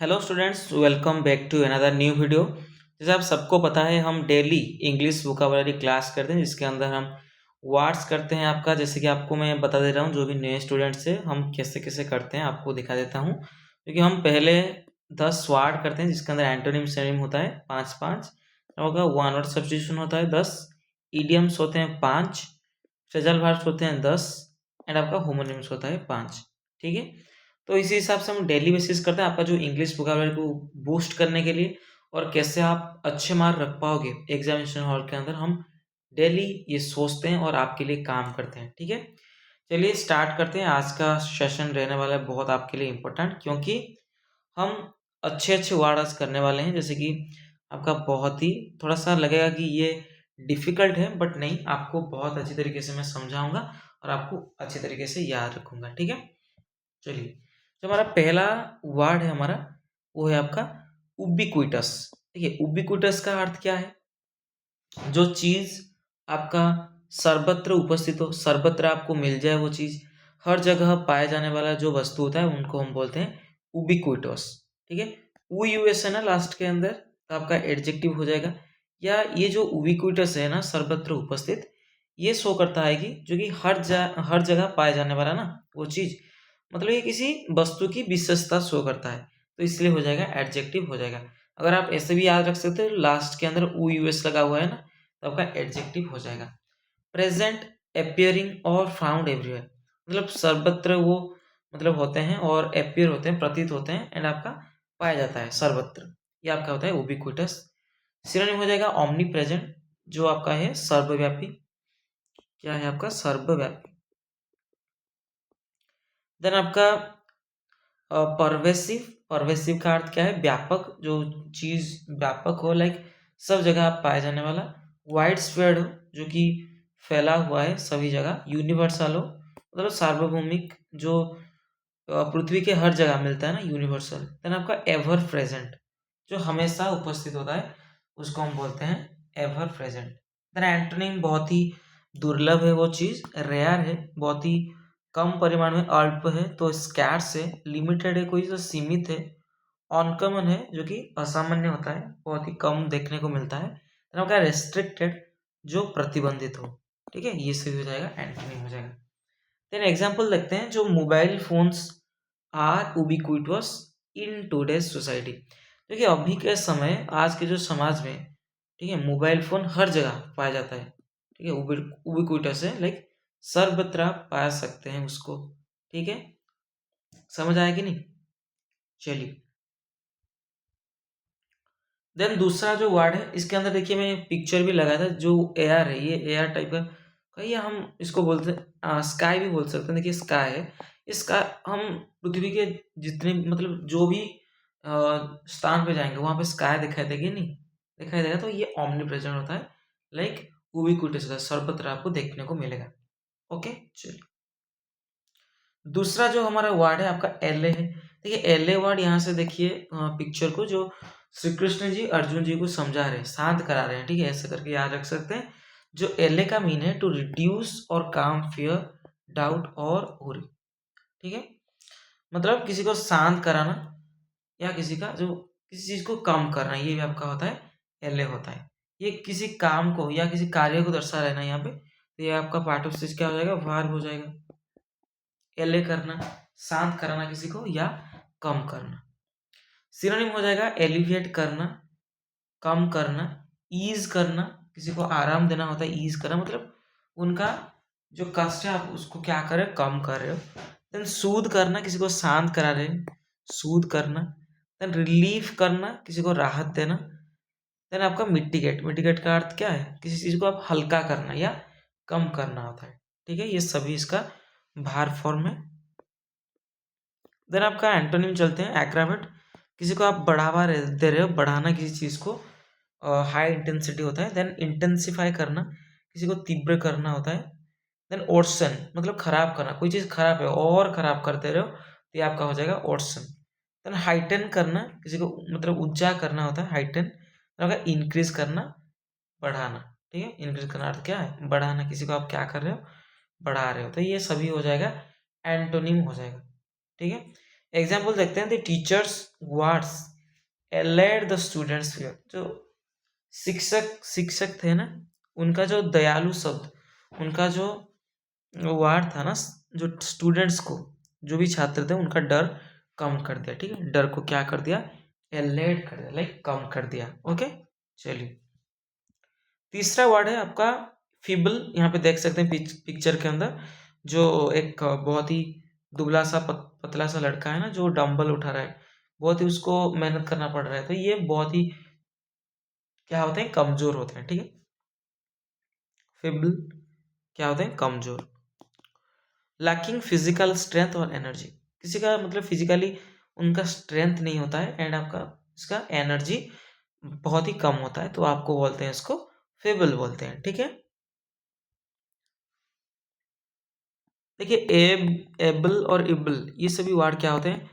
Hello students, welcome back to another new video. जैसे आप सबको पता है, हम डेली इंग्लिश वोकैबुलरी क्लास करते हैं जिसके अंदर हम वर्ड्स करते हैं आपका। जैसे कि आपको मैं बता दे रहा हूँ, जो भी नए स्टूडेंट्स है हम कैसे कैसे करते हैं आपको दिखा देता हूँ। क्योंकि हम पहले 10 वर्ड करते हैं जिसके अंदर एंटोनिम सिनोनिम होता है 5-5 होगा। वन वर्ड सब्स्टिट्यूशन होता है 10, इडियम्स होते हैं 5, फ्रेजल वर्ब्स होते हैं 10 एंड आपका होमोनिम्स होता है 5। ठीक है, तो इसी हिसाब से हम डेली बेसिस करते हैं आपका जो इंग्लिश वोकैबुलरी को बूस्ट करने के लिए, और कैसे आप अच्छे मार्क रख पाओगे एग्जामिनेशन हॉल के अंदर। हम डेली ये सोचते हैं और आपके लिए काम करते हैं। ठीक है, चलिए स्टार्ट करते हैं। आज का सेशन रहने वाला है बहुत आपके लिए इम्पोर्टेंट, क्योंकि हम अच्छे अच्छे वर्ड आज करने वाले हैं। जैसे कि आपका बहुत ही थोड़ा सा लगेगा कि ये डिफिकल्ट है, बट नहीं, आपको बहुत अच्छी तरीके से मैं समझाऊंगा और आपको अच्छी तरीके से याद रखूंगा। ठीक है, चलिए। जो हमारा पहला वर्ड है हमारा, वो है आपका उबिक्विटस। ठीक है, उबिक्विटस का अर्थ क्या है? जो चीज आपका सर्वत्र उपस्थित हो, सर्वत्र आपको मिल जाए, वो चीज हर जगह पाए जाने वाला जो वस्तु होता है उनको हम बोलते हैं उबिक्विटस। ठीक है, उ यूएस है ना लास्ट के अंदर, तो आपका एडजेक्टिव हो जाएगा। या ये जो उबिक्विटस है ना, सर्वत्र उपस्थित, ये शो करता है कि जो कि हर जगह पाए जाने वाला ना वो चीज, मतलब ये किसी वस्तु की विशेषता शो करता है, तो इसलिए हो जाएगा एडजेक्टिव हो जाएगा। अगर आप ऐसे भी याद रख सकते हो, लास्ट के अंदर उ यूएस लगा हुआ है ना, तो आपका एडजेक्टिव हो जाएगा। प्रेजेंट, अपियरिंग और फाउंड एवरीवेयर, मतलब सर्वत्र वो मतलब होते हैं, और अपियर होते हैं, प्रतीत होते हैं, एंड आपका पाया जाता है सर्वत्र। ये आपका होता है उबिक्विटस। सिनोनिम हो जाएगा ओमनी प्रेजेंट, जो आपका है सर्वव्यापी। क्या है आपका? सर्वव्यापी। देन आपका परवेसिव। परवेसिव का अर्थ क्या है? व्यापक, जो चीज व्यापक हो, लाइक सब जगह पाया जाने वाला। वाइड स्प्रेड हो, जो कि फैला हुआ है सभी जगह। यूनिवर्सल हो, मतलब सार्वभौमिक, जो पृथ्वी के हर जगह मिलता है ना, यूनिवर्सल। देन आपका एवर प्रेजेंट, जो हमेशा उपस्थित होता है, उसको हम बोलते हैं एवर प्रेजेंट। देन एंटोनिम, बहुत ही दुर्लभ है वो चीज, रेयर है, बहुत ही कम परिमाण में, अल्प है तो स्कैर्स है, लिमिटेड है कोई तो सीमित है, अनकॉमन है जो कि असामान्य होता है, बहुत ही कम देखने को मिलता है। देन आपका रेस्ट्रिक्टेड, जो प्रतिबंधित हो। ठीक है, ये सही हो जाएगा, एंटोनिम हो जाएगा। देन एग्जांपल देखते हैं। जो mobile phones are ubiquitous in today's society, देखिए अभी के समय, आज के जो समाज में, ठीक है, मोबाइल फोन हर जगह पाया जाता है। ठीक है, उबिक्विटस है, लाइक सर्वत्र आप पा सकते हैं उसको। ठीक है, समझ आया कि नहीं? चलिए, देन दूसरा जो वर्ड है, इसके अंदर देखिए मैं पिक्चर भी लगाया था। जो एयर है, ये एयर टाइप का कहीं हम इसको बोलते हैं, स्काई भी बोल सकते हैं। देखिए स्काई है, इसका हम पृथ्वी के जितने, मतलब जो भी स्थान पे जाएंगे वहां पे स्काई दिखाई देगी, नहीं दिखाई देगा, तो ये ओमनी प्रेजेंट होता है, लाइक उबिक्विटस का, सर्वत्र आपको देखने को मिलेगा। ओके, चलिए। दूसरा जो हमारा वर्ड है आपका एल है। देखिए एल वर्ड, यहाँ से देखिए पिक्चर को, जो श्री कृष्ण जी अर्जुन जी को समझा रहे हैं, शांत करा रहे हैं। ठीक है, ऐसे करके याद रख सकते हैं। जो एल का मीन है टू रिड्यूस और काम फियर, डाउट और वरी। ठीक है, मतलब किसी को शांत कराना, या किसी का जो किसी चीज को कम करना, ये भी आपका होता है, एल होता है। ये किसी काम को या किसी कार्य को दर्शा रहे ना यहाँ पे, तो ये आपका पार्ट ऑफ स्पीच क्या हो जाएगा? वर्ब हो जाएगा। एले करना, शांत कराना किसी को, या कम करना। सिनोनिम हो जाएगा एलिविएट करना, कम करना, ईज करना, किसी को आराम देना होता है, ईज करना, मतलब उनका जो कष्ट है आप उसको क्या कर रहे हो? कम कर रहे हो। देन सूद करना, किसी को शांत करा रहे हैं, सूद करना। देन रिलीफ करना, किसी को राहत देना। देन आपका मिटिगेट। मिटिगेट का अर्थ क्या है? किसी चीज को आप हल्का करना या कम करना होता है। ठीक है, ये सभी इसका भार फॉर्म है। देन आपका एंटोनिम चलते हैं, एग्रावेट, किसी को आप बढ़ावा दे रहे हो, बढ़ाना किसी चीज को, हाई इंटेंसिटी होता है। देन इंटेंसिफाई करना, किसी को तीव्र करना होता है। देन ओर्सन, मतलब खराब करना, कोई चीज खराब है और खराब कर दे रहे हो, तो ये आपका हो जाएगा ओर्सन। देन हाइटन करना, किसी को मतलब ऊंचा करना होता है, हाइटन। अगर इंक्रीज करना, बढ़ाना। ठीक है, इंक्रीज करना अर्थ क्या है? बढ़ाना, किसी को आप क्या कर रहे हो? बढ़ा रहे हो, तो ये सभी हो जाएगा, एंटोनिम हो जाएगा। ठीक है, एग्जाम्पल देखते हैं, the teacher's words allayed the students fear. जो शिक्षक थे ना, उनका जो दयालु शब्द, उनका जो वार्ड था ना, जो स्टूडेंट्स को, जो भी छात्र थे, उनका डर कम कर दिया। ठीक है, डर को क्या कर दिया, एलेड कर दिया, लाइक कम कर दिया। ओके, चलिए तीसरा वर्ड है आपका फीबल। यहाँ पे देख सकते हैं पिक्चर के अंदर, जो एक बहुत ही दुबला सा पतला सा लड़का है ना, जो डंबल उठा रहा है, बहुत ही उसको मेहनत करना पड़ रहा है, तो ये बहुत ही क्या होते हैं, कमजोर होते हैं। ठीक है, फीबल क्या होते हैं, कमजोर। लैकिंग फिजिकल स्ट्रेंथ और एनर्जी, किसी का मतलब फिजिकली उनका स्ट्रेंथ नहीं होता है एंड आपका इसका एनर्जी बहुत ही कम होता है, तो आपको बोलते हैं इसको फेबल बोलते हैं। ठीक है, देखिए एबल और इबल ये सभी वर्ड क्या होते हैं,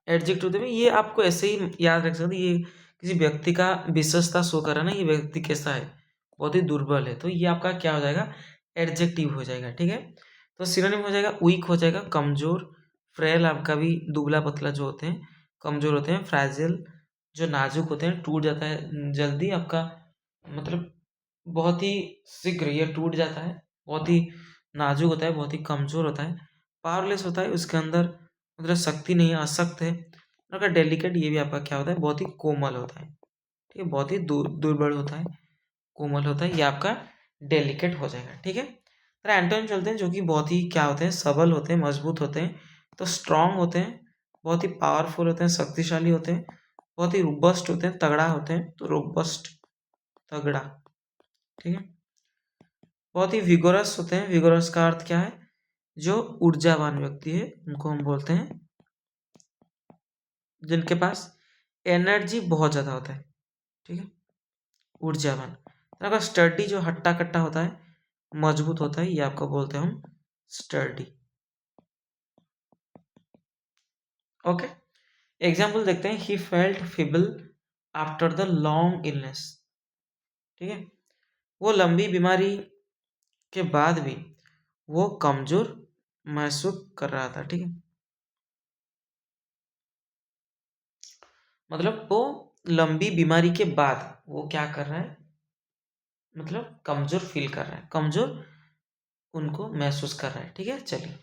एडजेक्टिव होते हैं। ये आपको ऐसे ही याद रख सकते हैं, ये किसी व्यक्ति का विशेषता शो कर रहा है ना, ये व्यक्ति कैसा है, बहुत ही दुर्बल है, तो ये आपका क्या हो जाएगा, एडजेक्टिव हो जाएगा। ठीक है, तो सिनोनिम हो जाएगा वीक, हो जाएगा कमजोर, फ्रेल आपका भी दुबला पतला जो होते हैं कमजोर होते हैं, फ्रैजिल जो नाजुक होते हैं, टूट जाता है जल्दी आपका, मतलब बहुत ही शीघ्र ये टूट जाता है, बहुत ही नाजुक होता है, बहुत ही कमज़ोर होता है, पावरलेस होता है, उसके अंदर मतलब शक्ति नहीं है, अशक्त है। और अगर डेलिकेट, ये भी आपका क्या होता है, बहुत ही कोमल होता है। ठीक है, बहुत ही दुर्बल होता है, कोमल होता है, ये आपका डेलिकेट हो जाएगा। ठीक है, तो एंटोनिम चलते हैं, जो कि बहुत ही क्या होते हैं, सबल होते हैं, मजबूत होते हैं, तो स्ट्रांग होते हैं, बहुत ही पावरफुल होते हैं, शक्तिशाली होते हैं, बहुत ही रोबस्ट होते हैं, तगड़ा होते हैं, तो रोबस्ट तगड़ा। ठीक है, बहुत ही विगोरस होते हैं, विगोरस का अर्थ क्या है, जो ऊर्जावान व्यक्ति है उनको हम बोलते हैं, जिनके पास एनर्जी बहुत ज्यादा होता है। ठीक है, ऊर्जावान। तो अगर स्टर्डी जो हट्टा कट्टा होता है, मजबूत होता है, ये आपको बोलते हैं हम स्टर्डी। ओके, एग्जाम्पल देखते हैं, he felt feeble after the long illness. ठीक है, वो लंबी बीमारी के बाद भी वो कमजोर महसूस कर रहा था। ठीक है, मतलब वो लंबी बीमारी के बाद वो क्या कर रहा है, मतलब कमजोर फील कर रहा है, कमजोर उनको महसूस कर रहा है। ठीक है, चलिए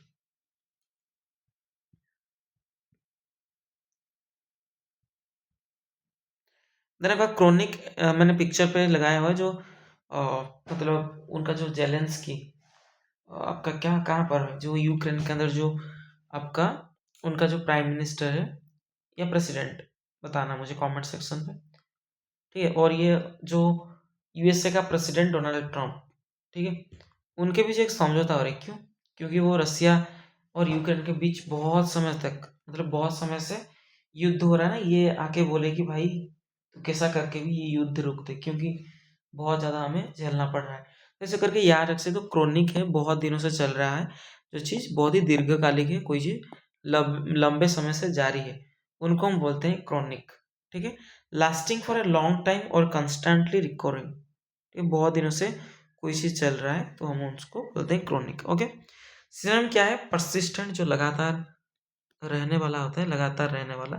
देन आपका क्रोनिक, मैंने पिक्चर पे लगाया हुआ है, जो मतलब उनका जो जेलेंस्की, आपका क्या कहाँ पर है, जो यूक्रेन के अंदर जो आपका उनका जो प्राइम मिनिस्टर है या प्रेसिडेंट, बताना मुझे कमेंट सेक्शन पे। ठीक है, और ये जो यूएसए का प्रेसिडेंट डोनाल्ड ट्रम्प, ठीक है, उनके बीच एक समझौता हो रहा है। क्यों, क्योंकि वो रसिया और यूक्रेन के बीच बहुत समय तक, मतलब बहुत समय से युद्ध हो रहा है ना, ये आके बोले कि भाई तो कैसा करके भी ये युद्ध रोक दे, क्योंकि बहुत ज़्यादा हमें झेलना पड़ रहा है। तो ऐसे करके याद रख सकते, तो क्रोनिक है, बहुत दिनों से चल रहा है, जो चीज़ बहुत ही दीर्घकालिक है, कोई चीज़ लंबे समय से जारी है, उनको हम बोलते हैं क्रोनिक। ठीक है, lasting for a long time और कंस्टेंटली रिकरिंग, ठीक है, बहुत दिनों से कोई चीज़ चल रहा है, तो हम उसको बोलते हैं क्रोनिक। ओके, सिनोनिम क्या है, परसिस्टेंट जो लगातार रहने वाला होता है, लगातार रहने वाला।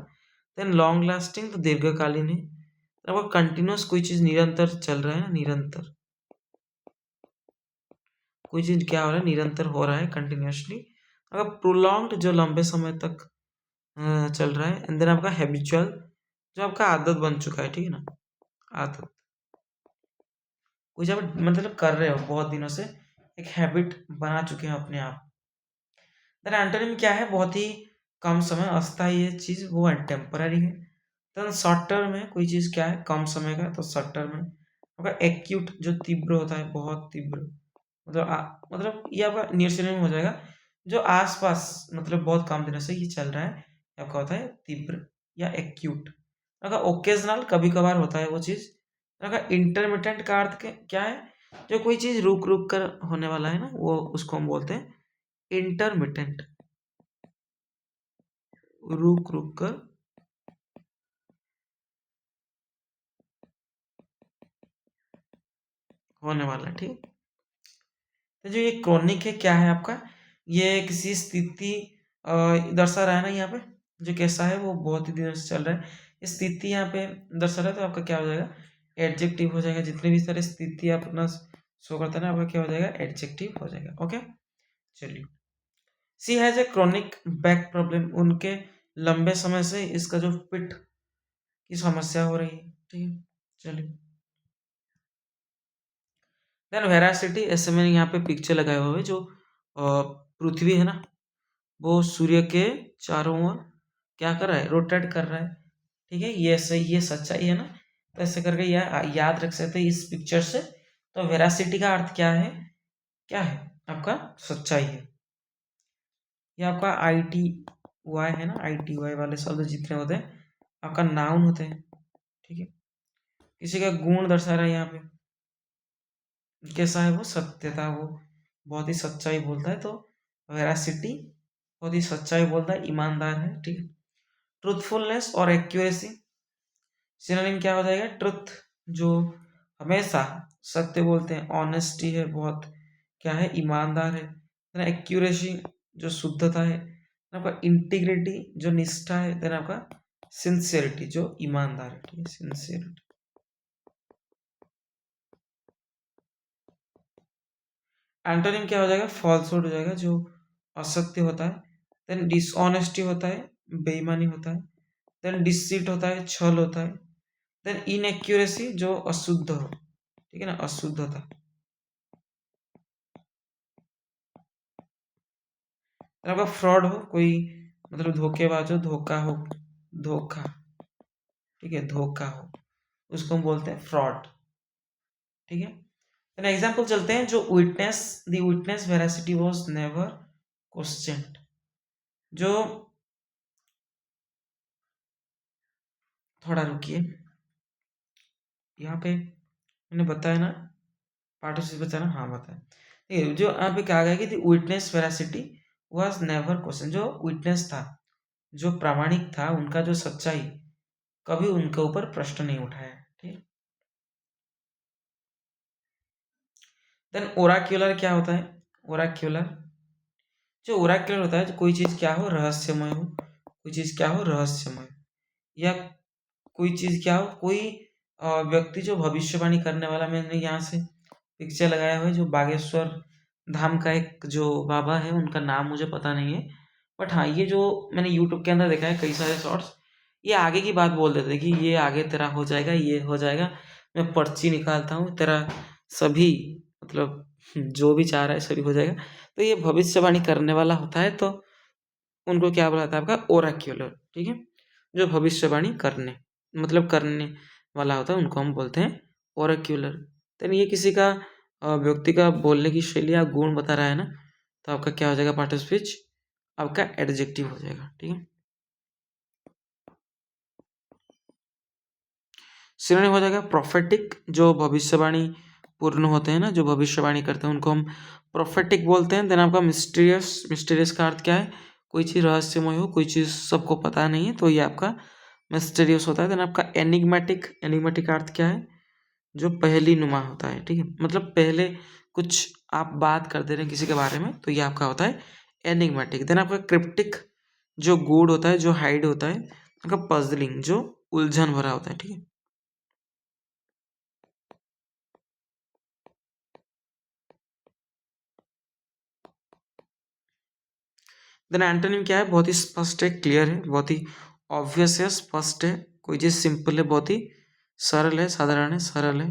देन लॉन्ग लास्टिंग, तो दीर्घकालीन है। अब कंटिन्यूस, कोई चीज़ निरंतर चल रहा है ना, निरंतर कोई चीज़ क्या हो रहा है, निरंतर हो रहा है, कंटिन्यूसली। अगर प्रोलॉन्ग्ड, जो लंबे समय तक चल रहा है। एंड देन आपका हैबिचुअल, जो आपका आदत बन चुका है। ठीक है ना, आदत, कुछ आप मतलब कर रहे हो बहुत दिनों से, एक हैबिट बना चुके हैं अपने आप। देन एंटोनिम क्या है, बहुत ही कम समय, अस्थायी है चीज़, वो है टेम्पररी है। देन शॉर्ट टर्म है, कोई चीज़ क्या है, कम समय का, तो शॉर्ट टर्म है। आपका एक्यूट, जो तीव्र होता है, बहुत तीव्र, मतलब मतलब ये आपका नियर सिनोनिम हो जाएगा, जो आसपास मतलब बहुत कम दिनों से ये चल रहा है, ये आपका होता है तीव्र या एक्यूट। अगर ओकेजनल, कभी कभार होता है वो चीज़। अगर इंटरमिटेंट का अर्थ क्या है, जो कोई चीज़ रुक रुक कर होने वाला है ना, वो उसको हम बोलते हैं इंटरमिटेंट, रुक रुक कर होने वाला है। ठीक, तो जो ये क्रोनिक है क्या है आपका, ये किसी स्थिति दर्शा रहा है ना यहाँ पे, जो कैसा है वो बहुत ही दिनों से चल रहा है। स्थिति यहाँ पे दर्शा रहा है तो आपका क्या हो जाएगा, एडजेक्टिव हो जाएगा। जितने भी सारे स्थिति आप अपना शो करता है ना, आपका क्या हो जाएगा, एडजेक्टिव हो जाएगा। ओके, चलिए। She has a chronic back problem, उनके लंबे समय से इसका जो पिट की समस्या हो रही है। ठीक है, चलिए। देन वेरासिटी, ऐसे मैंने यहाँ पे पिक्चर लगाए हुए है, जो पृथ्वी है ना, वो सूर्य के चारों ओर क्या कर रहा है, रोटेट कर रहा है। ठीक है, ये सही, ये सच्चाई है ना, तो ऐसे करके याद रख सकते हैं इस पिक्चर से। तो वेरासिटी का अर्थ क्या है, क्या है आपका, सच्चाई है। ये आपका ITY है ना, ITY वाले शब्द जितने होते हैं आपका नाउन होते हैं। ठीक है, किसी का गुण दर्शा रहा है यहाँ पे, कैसा है वो, सत्यता, वो बहुत ही सच्चाई बोलता है। तो वेरासिटी बहुत ही सच्चाई बोलता है, ईमानदार है। ठीक है, ट्रूथफुलनेस और एक्यूरेसी, सिनोनिम क्या हो जाएगा, ट्रुथ जो हमेशा सत्य बोलते हैं, ऑनेस्टी है बहुत, क्या है, ईमानदार है। एक्यूरेसी जो शुद्धता है, आपका इंटीग्रिटी जो निष्ठा है, देन आपका सिंसियरिटी जो ईमानदार है। ठीक है, सिंसियरिटी। एंटोनिम क्या हो जाएगा, फॉल्सहुड हो जाएगा, जो असत्य होता है। देन डिसऑनेस्टी होता है, बेईमानी होता है। देन डिसीट होता है, छल होता है। देन इनएक्यूरेसी जो अशुद्ध हो, ठीक है ना, अशुद्धता। आपका फ्रॉड हो, कोई मतलब धोखेबाज हो, धोखा हो, धोखा, ठीक है, धोखा हो, उसको हम बोलते हैं फ्रॉड। ठीक है, देन एग्जांपल चलते हैं, जो witness, the witness veracity was never questioned, जो, थोड़ा रुकिए, यहाँ पे मैंने बताया ना, पार्टिसिपेट बताया ना, हाँ बताया। ठीक है, जो यहाँ पे कहा गया कि the witness veracity was never question, जो विटनेस था, जो प्रामाणिक था, उनका जो सच्चाई, कभी उनके ऊपर प्रश्न नहीं उठाया। ठीक, देन ओराक्यूलर क्या होता है, ओराक्यूलर, जो ओराक्यूलर होता है, जो कोई चीज क्या हो, रहस्यमय हो, कोई चीज क्या हो, रहस्यमय, या कोई चीज क्या हो, कोई व्यक्ति जो भविष्यवाणी करने वाला। मैंने यहाँ से पिक्चर लगाया हुआ है, जो बागेश्वर धाम का एक जो बाबा है, उनका नाम मुझे पता नहीं है, बट हाँ, ये जो मैंने यूट्यूब के अंदर देखा है कई सारे शॉर्ट्स, ये आगे की बात बोल देते कि ये आगे तेरा हो जाएगा, ये हो जाएगा, मैं पर्ची निकालता हूँ, तेरा सभी मतलब जो भी चाह रहा है सभी हो जाएगा। तो ये भविष्यवाणी करने वाला होता है, तो उनको क्या बोला जाता है, आपका ओराक्यूलर। ठीक है, जो भविष्यवाणी करने मतलब करने वाला होता है, उनको हम बोलते हैं ओराक्यूलर। तो ये किसी का व्यक्ति का बोलने की शैली या गुण बता रहा है ना, तो आपका क्या हो जाएगा, पार्ट ऑफ स्पीच आपका एडजेक्टिव हो जाएगा। ठीक है, सिनोनिम हो जाएगा प्रोफेटिक, जो भविष्यवाणी पूर्ण होते हैं ना, जो भविष्यवाणी करते हैं, उनको हम प्रोफेटिक बोलते हैं। देन आपका मिस्टीरियस, मिस्टीरियस का अर्थ क्या है, कोई चीज़ रहस्यमय हो, कोई चीज़ सबको पता नहीं है, तो ये आपका मिस्टीरियस होता है। देन आपका एनिग्मेटिक, एनिग्मेटिक का अर्थ क्या है, जो पहेली नुमा होता है। ठीक है, मतलब पहले कुछ आप बात कर दे रहे हैं किसी के बारे में, तो ये आपका होता है एनिग्मेटिक। देन आपका क्रिप्टिक, जो गूढ़ होता है, जो हाइड होता है। आपका पजलिंग, जो उलझन भरा होता है। ठीक है, देन एंटोनिम क्या है, बहुत ही स्पष्ट है, क्लियर है, बहुत ही ऑब्वियस है, स्पष्ट है, कोई चीज सिंपल है, बहुत ही सरल है, साधारण है, सरल है।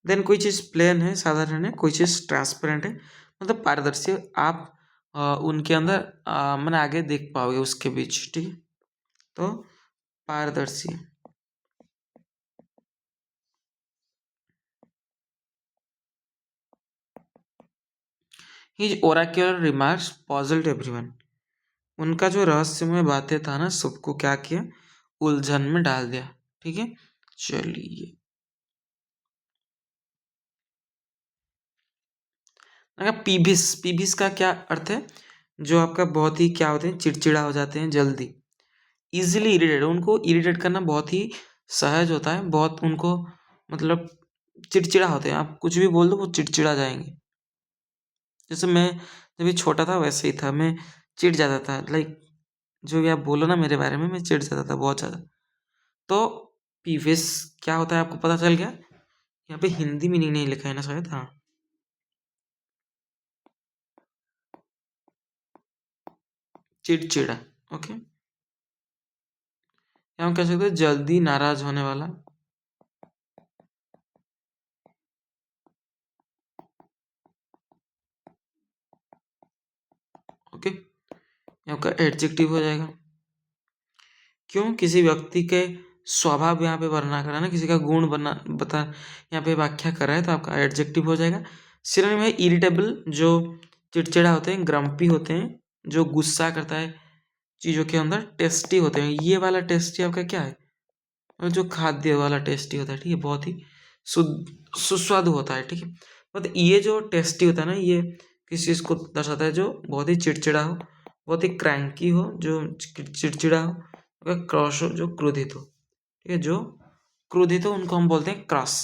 देन कोई चीज प्लेन है, साधारण है, कोई चीज ट्रांसपेरेंट है, मतलब पारदर्शी है। आप उनके अंदर मैंने आगे देख पाओगे उसके बीच। ठीक है, तो पारदर्शी। हिज ओराक्यूलर रिमार्क्स पॉजल्ड एवरीवन, उनका जो रहस्यमय बातें था ना, सबको क्या किया, उलझन में डाल दिया। ठीक है, चलिए। अगर पीभिस, पीभिस का क्या अर्थ है, जो आपका बहुत ही क्या होते हैं, चिड़चिड़ा हो जाते हैं जल्दी, इजीली इरिटेट, उनको इरिटेट करना बहुत ही सहज होता है, बहुत उनको मतलब चिड़चिड़ा होते हैं, आप कुछ भी बोल दो वो चिड़चिड़ा जाएंगे। जैसे मैं जब भी छोटा था वैसे ही था, मैं चिढ़ जाता था, लाइक जो भी आप बोलो ना मेरे बारे में, मैं चिढ़ जाता था बहुत ज़्यादा। तो पीवियस क्या होता है आपको पता चल गया। यहाँ पे हिंदी मीनिंग नहीं लिखा है ना शायद, हाँ। चिड़चिड़ा, ओके। या हम कह सकते हैं जल्दी नाराज होने वाला। ओके, ये आपका एडजेक्टिव हो जाएगा। क्यों? किसी व्यक्ति के स्वभाव यहाँ पे वर्णना करा ना, किसी का गुण बना बता यहाँ पे व्याख्या कर रहा है, तो आपका एडजेक्टिव हो जाएगा। सिनोनिम है इरिटेबल, जो चिड़चिड़ा होते हैं, ग्रम्पी होते हैं, जो गुस्सा करता है चीज़ों के अंदर, टेस्टी होते हैं। ये वाला टेस्टी आपका क्या है? और जो खाद्य वाला टेस्टी होता है, ठीक है, बहुत ही सुस्वादु होता है, ठीक है। मतलब ये जो टेस्टी होता है ना, ये किस चीज़ को दर्शाता है? जो बहुत ही चिड़चिड़ा हो, बहुत ही क्रैंकी हो, जो चिड़चिड़ा हो, क्रॉस हो, जो क्रोधित हो, ठीक है, जो क्रोधित हो उनको हम बोलते हैं क्रॉस।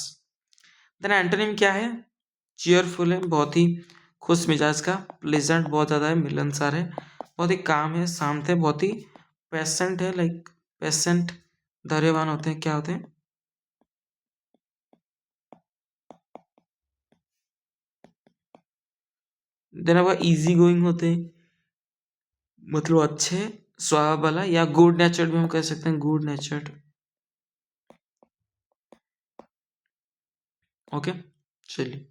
देन एंटोनिम क्या है? चीयरफुल है, बहुत ही खुश मिजाज का। प्लेजेंट बहुत ज़्यादा है, मिलनसार है। बहुत ही काम है, शांत है। बहुत ही पेशेंट है, लाइक पेशेंट, धैर्यवान होते हैं, क्या होते हैं? देन अब इजी गोइंग होते हैं, मतलब अच्छे स्वभाव वाला, या गुड नेचर्ड भी हम कह सकते हैं, गुड नेचर्ड। ओके, चलिए।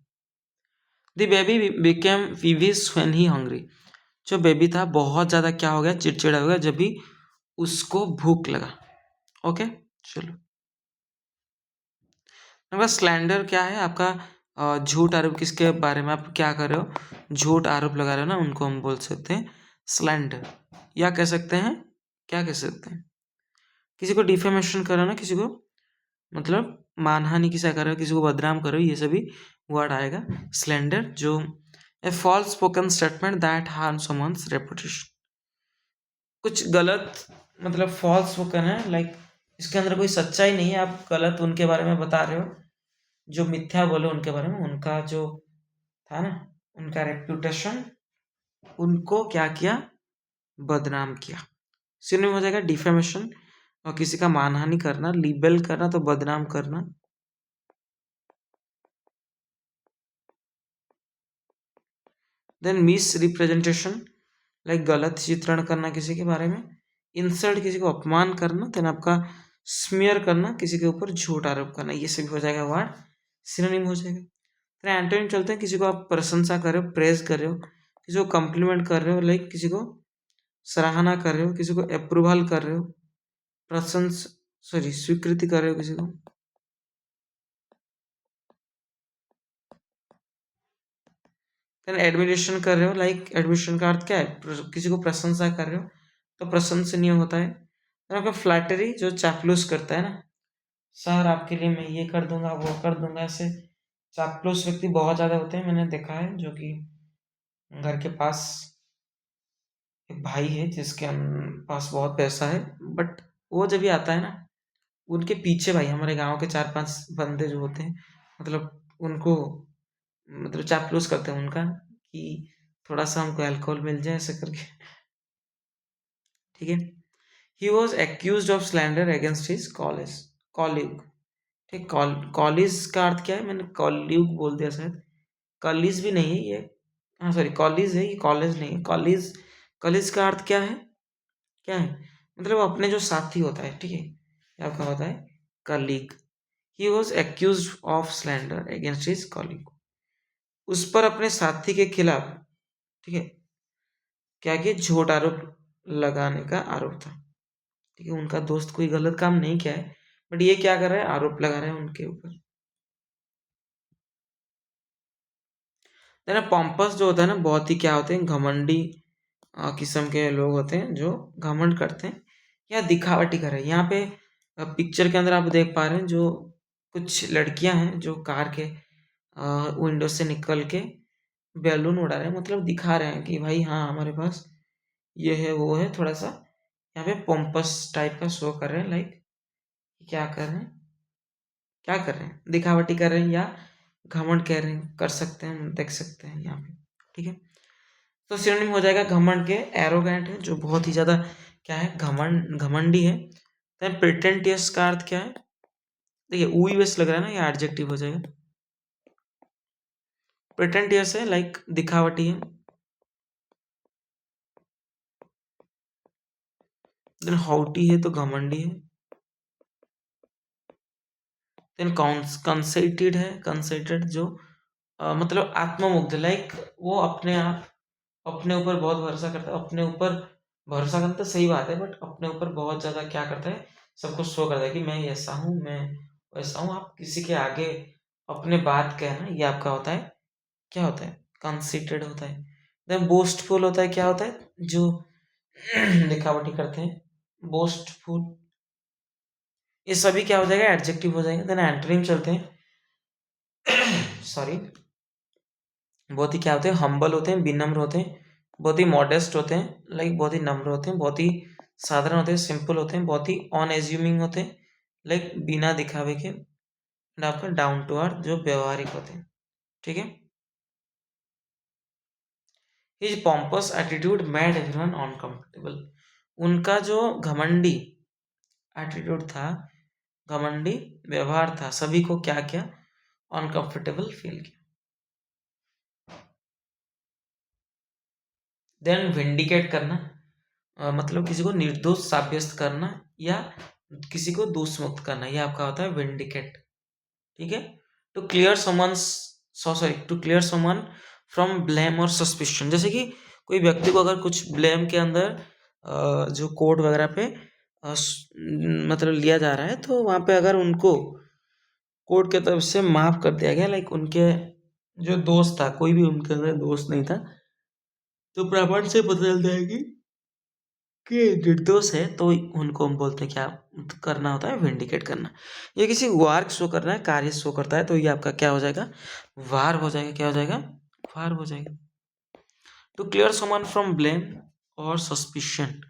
The baby became peevish when he hungry. जो बेबी था बहुत ज़्यादा क्या हो गया? चिड़चिड़ा हो गया जब भी उसको भूख लगा। ओके, चलो। आपका स्लैंडर क्या है? आपका झूठ आरोप। किसके बारे में आप क्या कर रहे हो? झूठ आरोप लगा रहे हो ना, उनको हम बोल सकते हैं स्लैंडर। या कह सकते हैं, क्या कह सकते हैं? किसी को डिफेमेशन करो ना, किसी को मतलब मानहानि किसा करो, किसी को बदनाम करो, ये सभी वर्ड आएगा। स्लैंडर जो a false spoken statement that harm someone's reputation. कुछ गलत, मतलब फॉल्स स्पोकन है, लाइक इसके अंदर कोई सच्चाई नहीं है, आप गलत उनके बारे में बता रहे हो, जो मिथ्या बोले उनके बारे में, उनका जो था ना, उनका रेप्यूटेशन, उनको क्या किया? बदनाम किया। सिनोनिम हो जाएगा डिफेमेशन, और किसी का मानहानि करना, लिबेल करना तो बदनाम करना। देन मिस रिप्रेजेंटेशन, लाइक गलत चित्रण करना किसी के बारे में। इंसल्ट, किसी को अपमान करना। देन आपका स्मियर करना, किसी के ऊपर झूठ आरोप करना। ये सभी हो जाएगा वर्ड, सिनोनिम हो जाएगा। फिर एंटोनिम चलते हैं। किसी को आप प्रशंसा कर रहे हो, प्रेज कर रहे हो, किसी को कॉम्प्लीमेंट कर रहे हो, लाइक किसी को सराहना कर रहे हो, किसी को अप्रूवल कर रहे हो, प्रशंस सॉरी स्वीकृति कर रहे हो किसी को। देन एडमिरेशन कर रहे हो, लाइक एडमिशन का अर्थ क्या है? किसी को प्रशंसा कर रहे हो तो प्रशंसनीय होता है। देन आपका फ्लैटरी, जो चापलूस करता है ना, सर आपके लिए मैं ये कर दूंगा, वो कर दूंगा, ऐसे चापलूस व्यक्ति बहुत ज़्यादा होते हैं, मैंने देखा है। जो कि घर के पास एक भाई है जिसके पास बहुत पैसा है, बट वो जब भी आता है ना, उनके पीछे भाई हमारे गांव के 4-5 बंदे जो होते हैं, मतलब उनको, मतलब चापलूस करते हैं उनका, कि थोड़ा सा हमको अल्कोहल मिल जाए, ऐसे करके, ठीक है। He was accused of slander against his college colleague. ठीक, कॉलेज का अर्थ क्या है? मैंने कॉलीग बोल दिया शायद, कॉलेज भी नहीं है ये, हाँ सॉरी कॉलेज है ये, कॉलेज नहीं है। कॉलेज, कॉलेज का अर्थ क्या है? क्या है? मतलब अपने जो साथी होता है, ठीक है, ये आपका होता है colleague. He was accused of slander against his colleague. उस पर अपने साथी के खिलाफ, ठीक है, क्या कि झूठ आरोप लगाने का आरोप था। ठीक है, उनका दोस्त कोई गलत काम नहीं किया है, बट ये क्या कर रहा है? आरोप लगा रहा है उनके ऊपर। देना पॉम्पस जो होता है ना, बहुत ही क्या होते हैं? घमंडी किस्म के लोग होते हैं, जो घमंड करते हैं या दिखावटी कर रहे हैं। यहाँ पे पिक्चर के अंदर आप देख पा रहे हैं, जो कुछ लड़कियां हैं जो कार के विंडो से निकल के बैलून उड़ा रहे हैं, मतलब दिखा रहे हैं कि भाई हाँ हमारे पास ये है वो है, थोड़ा सा यहाँ पे पोम्पस टाइप का शो कर रहे हैं, लाइक क्या कर रहे हैं, क्या कर रहे हैं? दिखावटी कर रहे हैं, या घमंड कह रहे हैं, कर सकते हैं, हम देख सकते हैं यहाँ पे, ठीक है। तो सिनोनिम हो जाएगा घमंड के एरोगेंट है, जो बहुत ही ज़्यादा क्या है, घमंडी है। देन प्रिटेंटियस का अर्थ क्या है, देखिए ऊईवेस लग रहा है ना, ये एडजेक्टिव हो जाएगा। प्रिटेंटियस है लाइक दिखावटी है। देन हॉटी है तो घमंडी है। देन कंसेटेड है, कंसेटेड जो मतलब आत्ममुग्ध, लाइक वो अपने आप अपने ऊपर बहुत भरोसा करता है, अपने ऊपर भरोसा करना तो सही बात है, बट अपने ऊपर बहुत ज्यादा क्या करता है, सबको शो करता है कि मैं ऐसा हूँ, मैं वैसा हूँ। आप किसी के आगे अपने बात कहना, ये आपका होता है, क्या होता है, कंसीटेड होता है। देन बोस्टफुल होता है, क्या होता है, जो दिखावटी करते हैं, बोस्टफुल। ये सभी क्या हो जाएगा, एडजेक्टिव हो जाएगा। देन एंटोनिम चलते हैं सॉरी, बहुत ही क्या होते हैं, हम्बल होते हैं, विनम्र होते हैं, बहुत ही मॉडेस्ट होते हैं, लाइक बहुत ही नम्र होते हैं, बहुत ही साधारण होते हैं, सिंपल होते हैं, बहुत ही अनएज्यूमिंग होते हैं, लाइक बिना दिखावे के, and आपका डाउन टू अर्थ जो व्यवहारिक होते हैं। ठीक है। His pompous attitude made everyone uncomfortable. उनका जो घमंडी एटीट्यूड था, घमंडी व्यवहार था, सभी को क्या किया, अनकंफर्टेबल फील किया। देन विंडिकेट करना, मतलब किसी को निर्दोष साब्यस्त करना या किसी को दोष मुक्त करना, ये आपका होता है विंडिकेट। ठीक है। To clear someone, sorry, to clear someone from blame और सस्पिशन, जैसे कि कोई व्यक्ति को अगर कुछ ब्लेम के अंदर जो कोर्ट वगैरह पे मतलब लिया जा रहा है, तो वहां पे अगर उनको कोर्ट के तरफ से माफ कर दिया गया, लाइक उनके जो दोस्त था, कोई भी उनके अंदर दोस्त नहीं था, तो प्रमाण से पता चलता है कि निर्दोष है, तो उनको हम बोलते हैं क्या करना होता है, विंडिकेट करना। ये किसी वार शो करना है, कार्य शो करता है, तो ये आपका क्या हो जाएगा, वार हो जाएगा। क्या हो जाएगा, वार हो जाएगा। To clear someone from blame और सस्पिशन,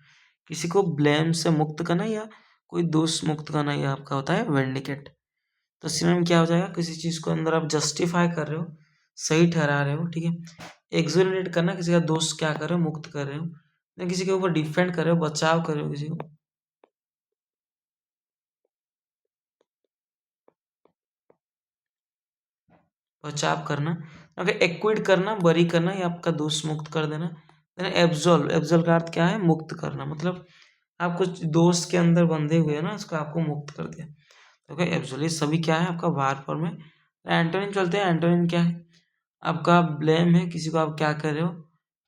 किसी को ब्लेम से मुक्त करना या कोई दोष मुक्त करना, ये आपका होता है विंडिकेट। तो सिनोनिम क्या हो जाएगा, किसी चीज को अंदर आप जस्टिफाई कर रहे हो, सही ठहरा रहे हो। ठीक है। एक्सोनरेट करना, किसी का दोष क्या कर रहे हो, मुक्त कर रहे हो, या किसी के ऊपर डिफेंड कर रहे हो, बचाव कर रहे हो किसी को, बचाव करना। अगर एक्विट करना, बरी करना, या आपका दोष मुक्त कर देना। देन एब्जॉल्व, एब्जॉल्व का अर्थ क्या है, मुक्त करना, मतलब आप कुछ दोष के अंदर बंधे हुए हैं ना, उसको आपको मुक्त कर दिया। ओके, एब्जॉल्व, ये सभी क्या है, आपका वार फॉर्म है। एंटोनिम चलते हैं। एंटोनिम क्या है, आपका ब्लेम है, किसी को आप क्या कर रहे हो,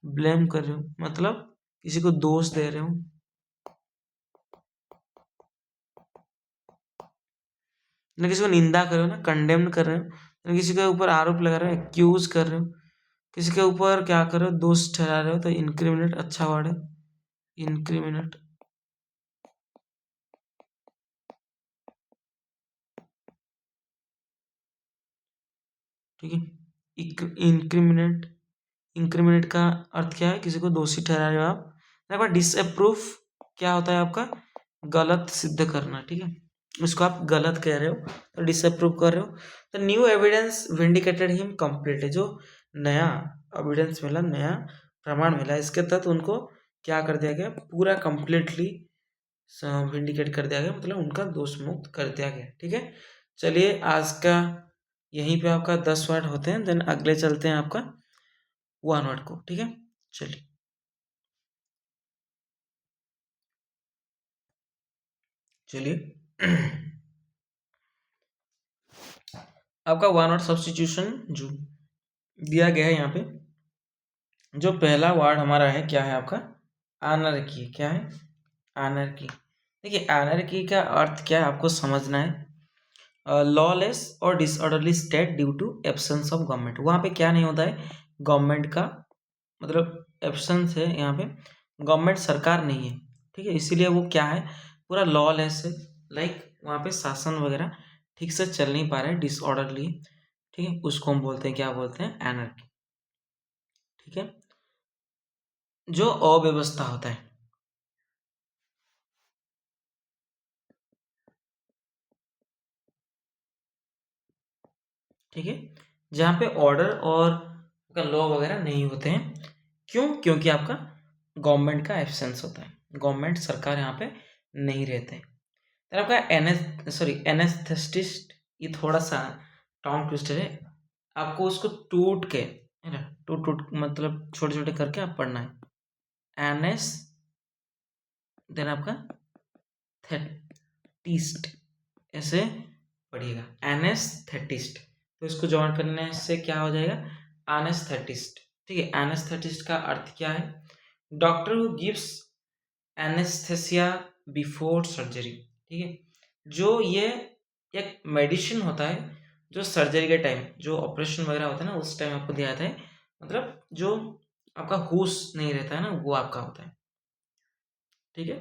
ब्लेम कर रहे हो, मतलब किसी को दोष दे रहे हो। ना किसी को निंदा कर रहे हो ना, कंडेम कर रहे हो, ना किसी के ऊपर आरोप लगा रहे हो, एक्यूज कर रहे हो, किसी के ऊपर क्या कर रहे हो, दोष ठहरा रहे हो, तो इनक्रिमिनेट अच्छा वर्ड है, इनक्रिमिनेट। ठीक है। इंक्रिमिनेट, इंक्रिमिनेट का अर्थ क्या है, किसी को दोषी ठहरा रहे हो आप। आपका डिसअप्रूव क्या होता है, आपका गलत सिद्ध करना। ठीक है, उसको आप गलत कह रहे हो, तो डिसअप्रूव कर रहे हो। तो new evidence vindicated him completely, जो नया एविडेंस मिला, नया प्रमाण मिला, इसके तहत उनको क्या कर दिया गया, पूरा कंप्लीटली विंडिकेट कर दिया गया, मतलब उनका दोष मुक्त कर दिया गया। ठीक है। चलिए आज का यहीं पे आपका 10 वर्ड होते हैं, देन अगले चलते हैं आपका 1 वर्ड को। ठीक है, चलिए। चलिए आपका 1 वर्ड सब्स्टिट्यूशन जो दिया गया है यहाँ पे, जो पहला वर्ड हमारा है, क्या है आपका, एनार्की। क्या है, एनार्की। देखिए एनार्की का अर्थ क्या है, आपको समझना है, लॉलेस और disorderly state due to absence of government. वहाँ पे क्या नहीं होता है, गवर्नमेंट का मतलब एब्सेंस है, यहाँ पे गवर्नमेंट सरकार नहीं है। ठीक है, इसीलिए वो क्या है, पूरा लॉलेस है, लाइक वहाँ पे शासन वगैरह ठीक से चल नहीं पा रहा है, डिसऑर्डरली। ठीक है, उसको हम बोलते हैं, क्या बोलते हैं, एनार्की। ठीक है, जो अव्यवस्था होता है। ठीक है, जहाँ पे ऑर्डर और लॉ वगैरह नहीं होते हैं। क्यों, क्योंकि आपका गवर्नमेंट का एब्सेंस होता है, गवर्नमेंट सरकार यहाँ पे नहीं रहते। फिर आपका एनेस्थेटिस्ट, ये थोड़ा सा टॉन्ग ट्विस्टर है, आपको उसको टूट के, है ना, टूट टूट मतलब छोटे छोटे करके आप पढ़ना है। एनेस, देन आपका थेटिस्ट, ऐसे पढ़िएगा, एनेस्थेटिस्ट। तो इसको जॉइन करने से क्या हो जाएगा, एनेस्थेटिस्ट। ठीक है, एनेस्थेटिस्ट का अर्थ क्या है, doctor who gives anaesthesia before surgery. ठीक है, जो ये एक मेडिसिन होता है जो सर्जरी के टाइम, जो ऑपरेशन वगैरह होता है ना, उस टाइम आपको दिया जाता है, मतलब जो आपका होश नहीं रहता है ना, वो आपका होता है। ठीक है,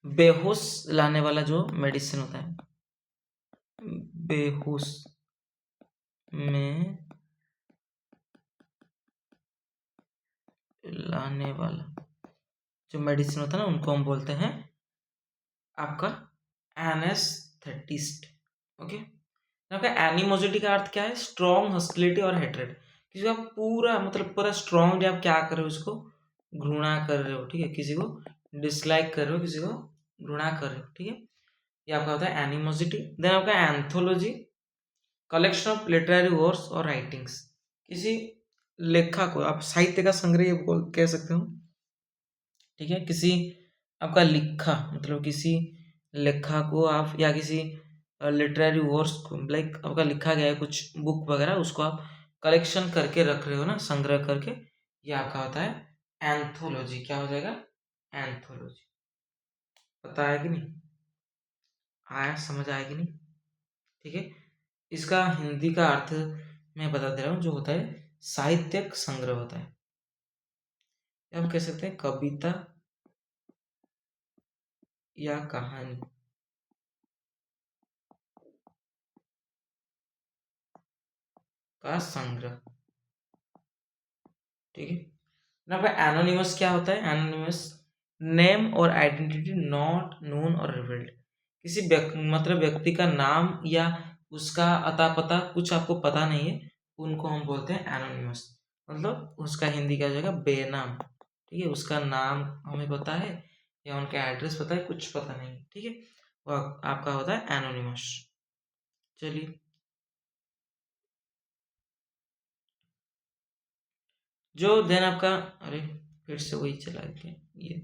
बेहोश लाने वाला जो मेडिसिन होता है, बेहोश में लाने वाला जो मेडिसिन होता है ना, उनको हम बोलते हैं आपका एनेस्थेटिस्ट। ओके, आपका एनिमोसिटी का अर्थ क्या है, स्ट्रॉन्ग हॉस्टिलिटी और हेट्रेड। किसी का पूरा मतलब पूरा स्ट्रॉन्गली आप क्या कर रहे हो, उसको घृणा कर रहे हो। ठीक है, किसी को डिसलाइक कर रहे हो, किसी को घृणा कर रहे हो। ठीक है, ये आपका होता है एनिमोसिटी। देन आपका anthology, collection of literary works और राइटिंग्स। किसी लेखा को आप साहित्य का संग्रह बोल कह सकते हो। ठीक है, किसी आपका लिखा मतलब किसी लेखा को आप, या किसी लिटरेरी वर्क्स को, लाइक आपका लिखा गया है कुछ बुक वगैरह, उसको आप कलेक्शन करके रख रहे हो ना, संग्रह करके, ये आपका होता है एंथोलॉजी। क्या हो जाएगा, एंथोलॉजी। पता है कि नहीं, आया, समझ आया कि नहीं। ठीक है, इसका हिंदी का अर्थ मैं बता दे रहा हूँ, जो होता है साहित्यिक संग्रह होता है। हम कह सकते हैं कविता या कहानी का संग्रह। ठीक है, ना भाई, एनोनिमस क्या होता है, एनोनिमस नेम और आइडेंटिटी नॉट नोन और रिवील्ड। किसी मतलब व्यक्ति का नाम या उसका अता पता कुछ आपको पता नहीं है, उनको हम बोलते हैं एनोनिमस। मतलब उसका हिंदी क्या हो जाएगा, बेनाम। ठीक है, उसका नाम हमें पता है या उनका एड्रेस पता है, कुछ पता नहीं। ठीक है, वो आपका होता है एनोनिमस। चलिए, जो देन आपका, अरे फिर से वही चला गया ये।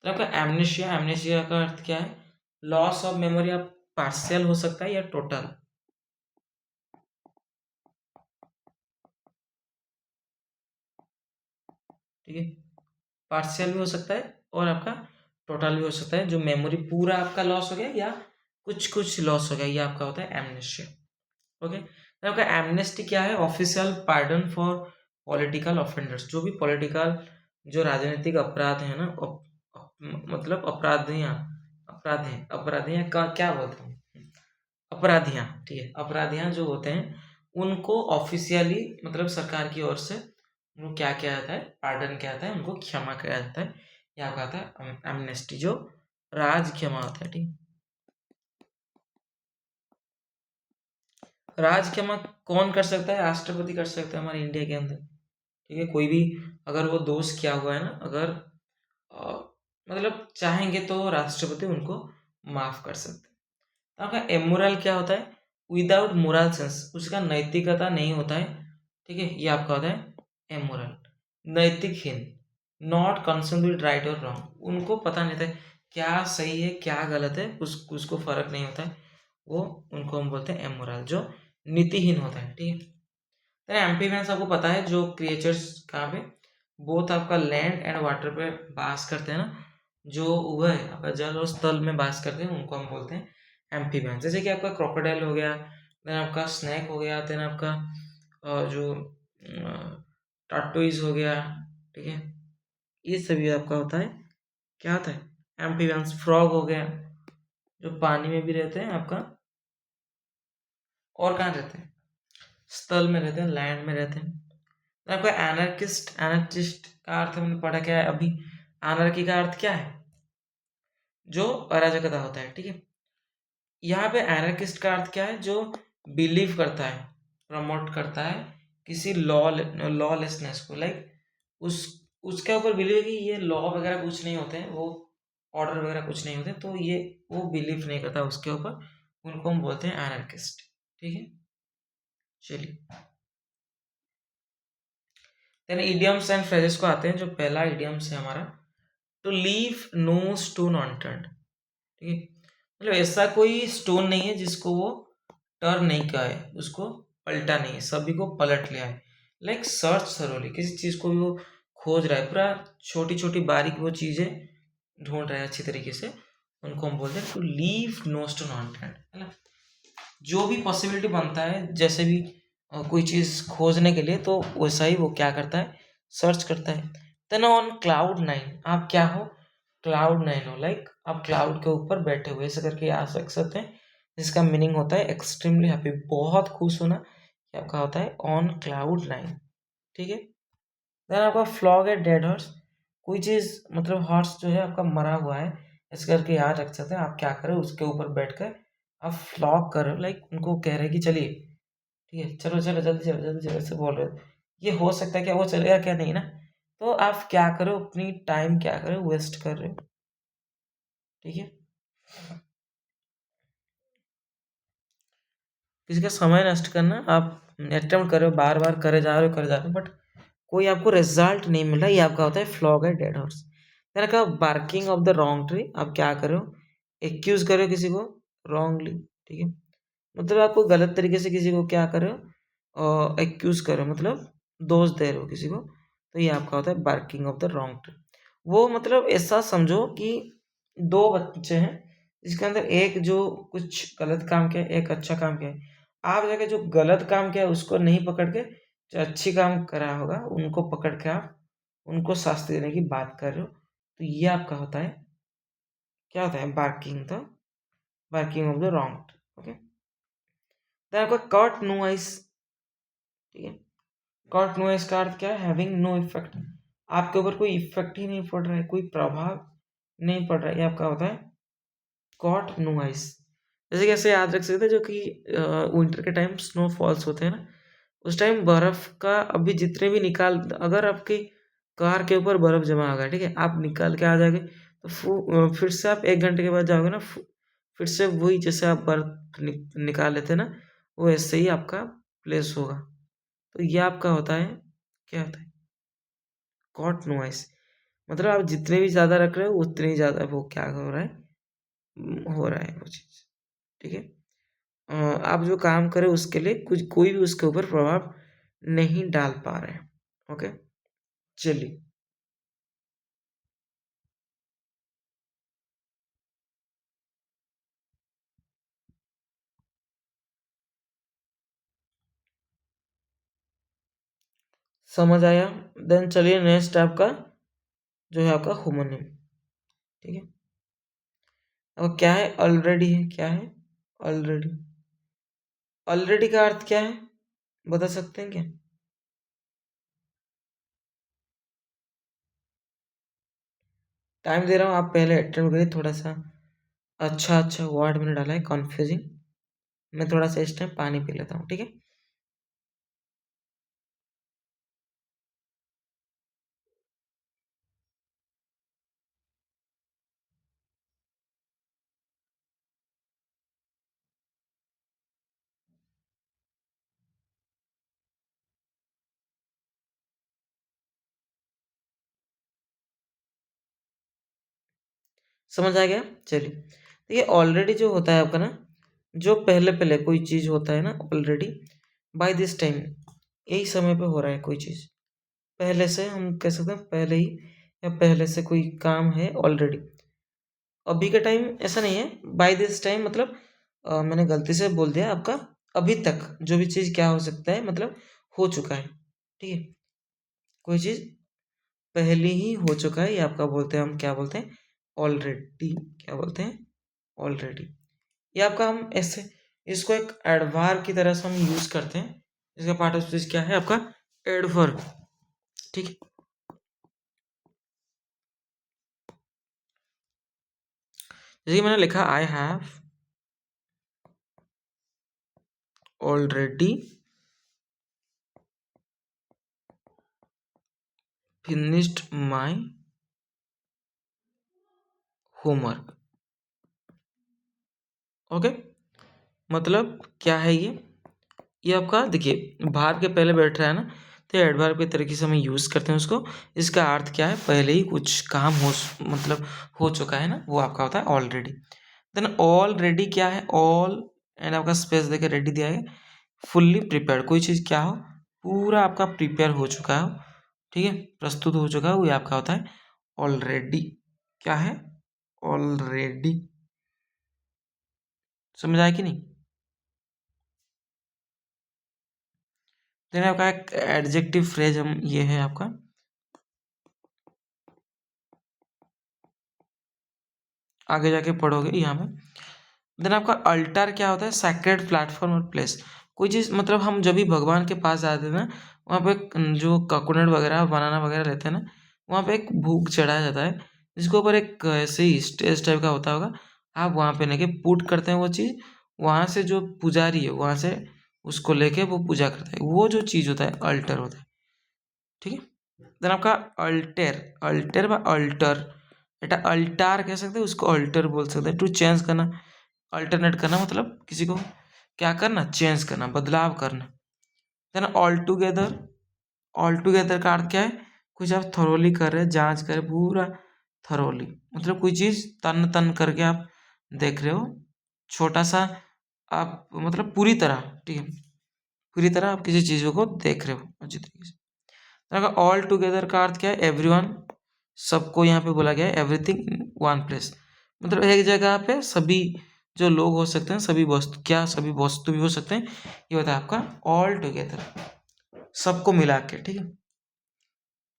तो आपका एमनेशिया, एमनेशिया का अर्थ क्या है, लॉस ऑफ मेमोरी। आप पार्शियल हो सकता है या टोटल। ठीक है, पार्शियल भी हो सकता है और आपका टोटल भी हो सकता है, जो मेमोरी पूरा आपका लॉस हो गया या कुछ कुछ लॉस हो गया, ये आपका होता है एमनेशिया। ओके, तो आपका एमनेस्टी क्या है, official pardon for political offenders. जो भी पॉलिटिकल, जो राजनीतिक अपराध है ना, मतलब अपराधियां, अपराधियां का क्या बोलते हैं, अपराधियां। ठीक है, अपराधियां जो होते हैं उनको ऑफिशियली मतलब सरकार की ओर से उनको क्या किया जाता है, पार्डन किया जाता है, उनको क्षमा किया जाता है, या कहता है एमनेस्टी, जो राज क्षमा होता है। ठीक, राज क्षमा कौन कर सकता है, राष्ट्रपति कर सकता है हमारे इंडिया के अंदर। ठीक है, कोई भी अगर वो दोष किया हुआ है ना, अगर मतलब चाहेंगे तो राष्ट्रपति उनको माफ कर सकते हैं। तो आपका एमोरल क्या होता है, विदाउट मोरल सेंस, उसका नैतिकता नहीं होता है। ठीक है, ये आपका होता है एमोरल, नैतिकहीन, नॉट कंसर्न विद राइट और रॉन्ग। उनको पता नहीं था क्या सही है क्या गलत है, उसको फर्क नहीं होता है, वो उनको हम बोलते हैं एमोरल, जो नीतिहीन होता है। ठीक है, तो एम्फीबियंस आपको पता है, जो क्रिएचर्स कहाँ पे, बोथ आपका लैंड एंड वाटर पे बास करते हैं ना, जो वह है आपका जल और स्थल में बास करते हैं, उनको हम बोलते हैं एम्फीबियंस। जैसे कि आपका क्रोकोडाइल हो गया, देन आपका स्नैक हो गया, देन आपका जो टाटोइज हो गया। ठीक है, ये सभी आपका होता है, क्या होता है, एम्फीबियंस। फ्रॉग हो गया, जो पानी में भी रहते हैं आपका, और कहाँ रहते हैं, स्थल में रहते हैं, लैंड में रहते हैं। तो आपका एनार्किस्ट, एनार्किस्ट का अर्थ हमने पढ़ा क्या है अभी, एनार्की का अर्थ क्या है, जो अराजकता होता है। ठीक है, यहाँ पे एनार्किस्ट का अर्थ क्या है, जो बिलीव करता है, प्रमोट करता है किसी लॉलेसनेस को, लाइक उस उसके ऊपर बिलीव है कि ये लॉ वगैरह कुछ नहीं होते हैं, वो ऑर्डर वगैरह कुछ नहीं होते, तो ये वो बिलीव नहीं करता उसके ऊपर, उनको हम बोलते हैं एनार्किस्ट। ठीक है, चलिए देन इडियम्स एंड फ्रेजेस को आते हैं। जो पहला इडियम्स है हमारा, to leave no stone unturned. ठीक है, मतलब ऐसा कोई स्टोन नहीं है जिसको वो टर्न नहीं किया है, उसको पलटा नहीं है, सभी को पलट लिया है। लाइक सर्च थरोली, किसी चीज को भी वो खोज रहा है, पूरा छोटी छोटी बारीक वो चीजें ढूंढ रहा है अच्छी तरीके से, उनको हम बोलते हैं to leave no stone unturned, है ना। जो भी पॉसिबिलिटी बनता है, जैसे भी कोई चीज खोजने के लिए, तो वैसा ही वो क्या करता है, सर्च करता है। देन ऑन क्लाउड नाइन, आप क्या हो, क्लाउड नाइन हो, लाइक आप क्लाउड के ऊपर बैठे हुए, ऐसे करके आ सकते हैं, जिसका मीनिंग होता है एक्सट्रीमली हैप्पी, बहुत खुश होना, ये आपका होता है ऑन क्लाउड नाइन। ठीक है, देन आपका फ्लॉग है डेड हॉर्स, कोई चीज मतलब हॉर्स जो है आपका मरा हुआ है, इस करके याद रख सकते हैं। आप क्या करें, उसके ऊपर बैठकर आप फ्लॉग कर रहे हो, लाइक उनको कह रहे हैं कि चलिए, ठीक है, चलो चलो जल्दी चलो जल्दी चलो, ऐसे बोल रहे हो। ये हो सकता है क्या वो चलेगा क्या, नहीं ना। तो आप क्या करो, अपनी टाइम क्या करो, वेस्ट कर रहे हो। ठीक है, किसी का समय नष्ट करना, आप अटेम्प्ट कर रहे हो, बार बार करे जा रहे हो, बट कोई आपको रिजल्ट नहीं मिल रहा, ये आपका होता है फ्लॉग है डेड हॉर्स। मैंने कहा barking of the wrong tree, आप क्या करो, एक्यूज करो किसी को रॉन्गली। ठीक है, मतलब आपको गलत तरीके से किसी को क्या करो, एक्यूज करो, मतलब दोष दे रहे हो किसी को, तो ये आपका होता है barking of the wrong tree. वो मतलब ऐसा समझो कि दो बच्चे हैं, जिसके अंदर एक जो कुछ गलत काम किया है, एक अच्छा काम किया है। आप जाके जो गलत काम किया है उसको नहीं पकड़ के, जो अच्छी काम करा होगा उनको पकड़ के आप उनको शास्ति देने की बात कर रहे हो, तो ये आपका होता है, क्या होता है, barking of the wrong tree. Okay, then आपका कॉट नो आइस। ठीक है, कॉट नो आइस का अर्थ क्या है, हैविंग नो इफेक्ट, आपके ऊपर कोई इफेक्ट ही नहीं पड़ रहा है, कोई प्रभाव नहीं पड़ रहा है, ये आपका होता है कॉट नो आइस। जैसे कैसे याद रख सकते हैं, जो कि विंटर के टाइम स्नो फॉल्स होते हैं ना, उस टाइम बर्फ का अभी जितने भी निकाल, अगर आपकी कार के ऊपर बर्फ जमा आ गया, ठीक है, आप निकाल के आ जाओगे, तो फिर से आप 1 घंटे के बाद जाओगे ना, फिर से वही जैसे आप बर्फ निकाल लेते हैं ना, वो ऐसे ही आपका प्लेस होगा। तो ये आपका होता है, क्या होता है, कॉट नॉइस, मतलब आप जितने भी ज़्यादा रख रहे हो उतने ही ज़्यादा वो क्या हो रहा है, हो रहा है वो चीज़। ठीक है, आप जो काम करें उसके लिए कुछ कोई भी उसके ऊपर प्रभाव नहीं डाल पा रहे हैं। ओके, चलिए समझ आया। देन चलिए नेक्स्ट आपका जो है आपका होमोनिम। ठीक है, अब क्या है, ऑलरेडी है, क्या है, ऑलरेडी। ऑलरेडी का अर्थ क्या है, बता सकते हैं क्या। टाइम दे रहा हूँ, आप पहले अटेम्प्ट करिए थोड़ा सा। अच्छा अच्छा वर्ड मैंने डाला है कन्फ्यूजिंग, मैं थोड़ा सा इस टाइम पानी पी लेता हूँ, ठीक है। समझ आ गया, चलिए देखिए, ऑलरेडी जो होता है आपका ना, जो पहले पहले कोई चीज़ होता है ना, ऑलरेडी बाय दिस टाइम, यही समय पे हो रहा है कोई चीज़, पहले से हम कह सकते हैं, पहले ही या पहले से कोई काम है ऑलरेडी। अभी का टाइम ऐसा नहीं है, बाय दिस टाइम मतलब मैंने गलती से बोल दिया आपका, अभी तक जो भी चीज़ क्या हो सकता है, मतलब हो चुका है। ठीक है, कोई चीज़ पहले ही हो चुका है, ये आपका बोलते हैं, हम क्या बोलते हैं, ऑलरेडी, क्या बोलते हैं, ऑलरेडी। ये आपका हम ऐसे इसको एक एडवर्ब की तरह से हम यूज करते हैं, इसका पार्ट ऑफ स्पीच क्या है आपका, एडवर्ब। ठीक है, जैसे कि मैंने लिखा I have already finished my homework. Okay, मतलब क्या है ये आपका देखिए बाहर के पहले बैठ रहा है ना, तो एडवर्ब के तरीके से हम यूज़ करते हैं उसको। इसका अर्थ क्या है, पहले ही कुछ काम मतलब हो चुका है ना, वो आपका होता है ऑलरेडी। देन ऑलरेडी क्या है, ऑल एंड आपका स्पेस देके रेडी दिया है। फुल्ली प्रिपेयर्ड, कोई चीज़ क्या हो, पूरा आपका प्रिपेयर हो चुका हो, ठीक है, प्रस्तुत हो चुका हो, ये आपका होता है ऑलरेडी। क्या है, ऑलरेडी। समझ आया कि नहीं? देन आपका एक एडजेक्टिव फ्रेज हम ये है आपका, आगे जाके पढ़ोगे यहाँ पे। देन आपका अल्टर क्या होता है, सैक्रेड प्लेटफॉर्म और प्लेस। कोई चीज़ मतलब हम जब भी भगवान के पास जाते हैं ना, वहाँ पे जो कोकोनट वगैरह बनाना वगैरह रहते हैं ना, वहाँ पे एक भोग चढ़ाया जाता है, जिसके ऊपर एक ऐसे ही स्टेज टाइप का होता होगा। आप वहाँ पे लेके पुट करते हैं वो चीज़, वहाँ से जो पुजारी है वहाँ से उसको लेके वो पूजा करता है, वो जो चीज़ होता है अल्टर होता है, ठीक है। देन आपका अल्टेर, अल्टेर व अल्टर, এটা अल्टार कह सकते हैं, उसको अल्टर बोल सकते हैं। टू चेंज करना, अल्टरनेट करना, मतलब किसी को क्या करना, चेंज करना, बदलाव करना। Then all together, all together का अर्थ क्या है, कुछ आप थरोली कर रहे हैं, जांच कर रहे हैं, पूरा थरोली, मतलब कोई चीज़ तन तन करके आप देख रहे हो, छोटा सा आप मतलब पूरी तरह, ठीक है, पूरी तरह आप किसी चीज़ को देख रहे हो अच्छी तरीके से। अगर ऑल टुगेदर का अर्थ क्या है, एवरीवन, सबको यहाँ पे बोला गया है, एवरीथिंग इन वन प्लेस, मतलब एक जगह पे सभी जो लोग हो सकते हैं, सभी वस्तु, क्या सभी वस्तु भी हो सकते हैं, ये होता है आपका ऑल टुगेदर, सबको मिला के, ठीक है।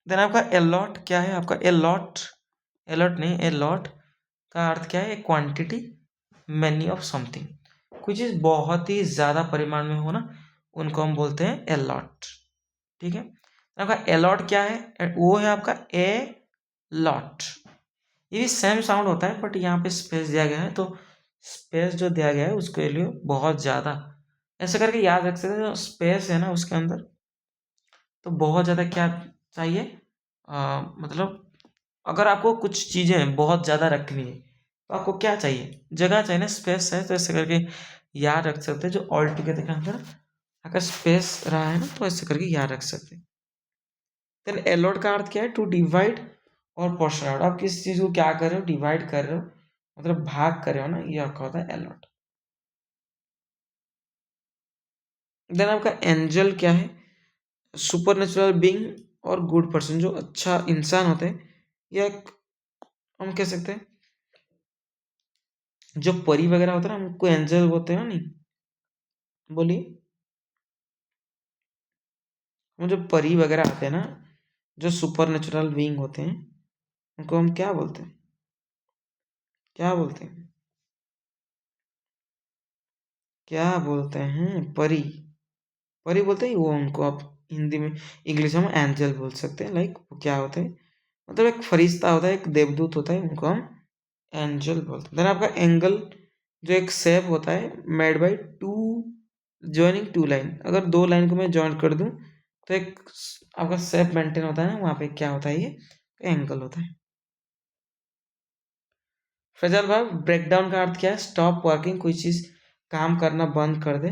देन आपका अलॉट क्या है, आपका अलॉट, अलॉट नहीं अलॉट का अर्थ क्या है, क्वांटिटी, मैनी ऑफ समथिंग, कोई चीज़ बहुत ही ज़्यादा परिमाण में हो ना, उनको हम बोलते हैं अलॉट, ठीक है। आपका अलॉट क्या है, वो है आपका ए लॉट। ये भी सेम साउंड होता है, बट यहाँ पे स्पेस दिया गया है, तो स्पेस जो दिया गया है उसके लिए बहुत ज़्यादा, ऐसे करके याद रख सकते हैं। जो स्पेस है ना उसके अंदर, तो बहुत ज़्यादा क्या चाहिए, मतलब अगर आपको कुछ चीज़ें बहुत ज़्यादा रखनी है, तो आपको क्या चाहिए, जगह चाहिए ना, स्पेस है, तो ऐसे करके याद रख सकते हैं। जो ऑल टुगेदर के अंदर अगर स्पेस रहा है ना, तो ऐसे करके याद रख सकते हैं। देन एलोट का अर्थ क्या है, टू डिवाइड और पोर्शन आउट, आप किसी चीज़ को क्या कर रहे हो, डिवाइड कर रहे हो, मतलब भाग कर रहे हो ना, ये आपका होता है एलोट। देन आपका एंजल क्या है, सुपर नेचुरल बींग और गुड पर्सन, जो अच्छा इंसान होते हैं, या हम कह सकते हैं जो परी वगैरह होता है ना, हमको एंजल बोलते हैं ना, नहीं बोलिए, वो जो परी वगैरह आते हैं ना, जो सुपर नेचुरल बींग होते हैं, उनको हम क्या बोलते हैं, क्या बोलते हैं, क्या बोलते हैं, परी, परी बोलते हैं वो उनको, आप हिंदी में, इंग्लिश में एंजल बोल सकते हैं। लाइक वो क्या होते हैं, मतलब एक फरिश्ता होता है, एक देवदूत होता है, उनको हम एंजल बोलते हैं। देन आपका एंगल, जो एक शेप होता है made by two, joining two line, अगर दो लाइन को मैं जॉइन कर दूं, तो एक आपका शेप मेंटेन होता है ना, वहाँ पे क्या होता है, ये एंगल होता है। फ्रेजल वर्ब, ब्रेक डाउन का अर्थ क्या है, स्टॉप वर्किंग, कोई चीज़ काम करना बंद कर दे।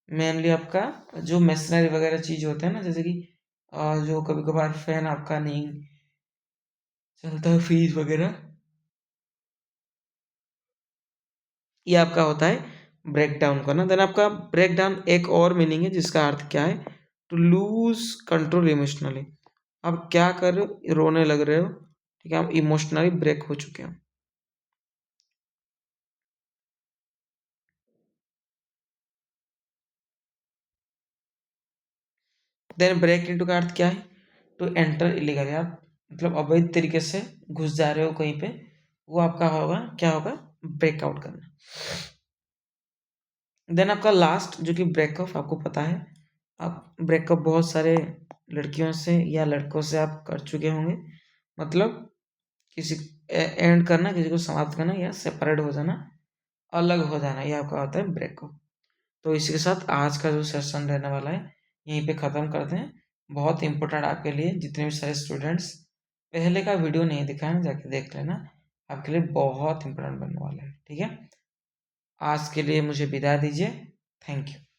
मेनली आपका जो मशीनरी वगैरह चीज़ होते हैं ना, जैसे कि जो कभी कभार फैन आपका नहीं चलता है, फ्रीज वगैरह, ये आपका होता है ब्रेक डाउन करना। देन आपका ब्रेक डाउन एक और मीनिंग है, जिसका अर्थ क्या है, टू लूज कंट्रोल इमोशनली, आप क्या कर रहे हो, रोने लग रहे हो, ठीक है, आप इमोशनली ब्रेक हो चुके हो। देन ब्रेक इनटू का अर्थ क्या है, टू एंटर इलीगली, आप मतलब अवैध तरीके से घुस जा रहे हो कहीं पे, वो आपका होगा क्या होगा, ब्रेकआउट करना। देन आपका लास्ट जो कि ब्रेकअप, आपको पता है, आप ब्रेकअप बहुत सारे लड़कियों से या लड़कों से आप कर चुके होंगे, मतलब किसी एंड करना, किसी को समाप्त करना, या सेपरेट हो जाना, अलग हो जाना, ये आपका होता है ब्रेकअप। तो इसी के साथ आज का जो सेशन रहने वाला है, यहीं पे ख़त्म करते हैं। बहुत इंपॉर्टेंट आपके लिए। जितने भी सारे स्टूडेंट्स पहले का वीडियो नहीं देखा है ना, जाके देख लेना, आपके लिए बहुत इंपॉर्टेंट बनने वाला है। ठीक है, आज के लिए मुझे विदा दीजिए। Thank you.